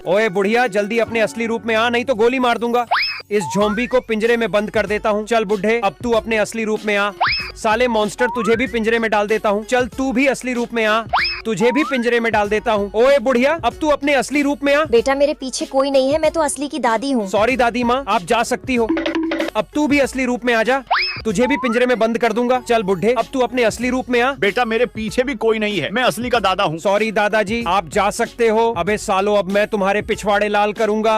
ओए बुढ़िया, जल्दी अपने असली रूप में आ, नहीं तो गोली मार दूंगा। इस झोंबी को पिंजरे में बंद कर देता हूँ। चल बुढ़े, अब तू अपने असली रूप में आ। साले मॉन्स्टर, तुझे भी पिंजरे में डाल देता हूँ। चल तू भी असली रूप में आ, तुझे भी पिंजरे में डाल देता हूँ। ओए बुढ़िया, अब तू अपने असली रूप में आ। बेटा मेरे पीछे कोई नहीं है, मैं तो असली की दादी हूँ। सॉरी दादी माँ, आप जा सकती हो। अब तू भी असली रूप में आ जा, तुझे भी पिंजरे में बंद कर दूंगा। चल बुढ़े, अब तू अपने असली रूप में आ। बेटा मेरे पीछे भी कोई नहीं है, मैं असली का दादा हूँ। सॉरी दादाजी, आप जा सकते हो। अबे सालो, अब मैं तुम्हारे पिछवाड़े लाल करूंगा।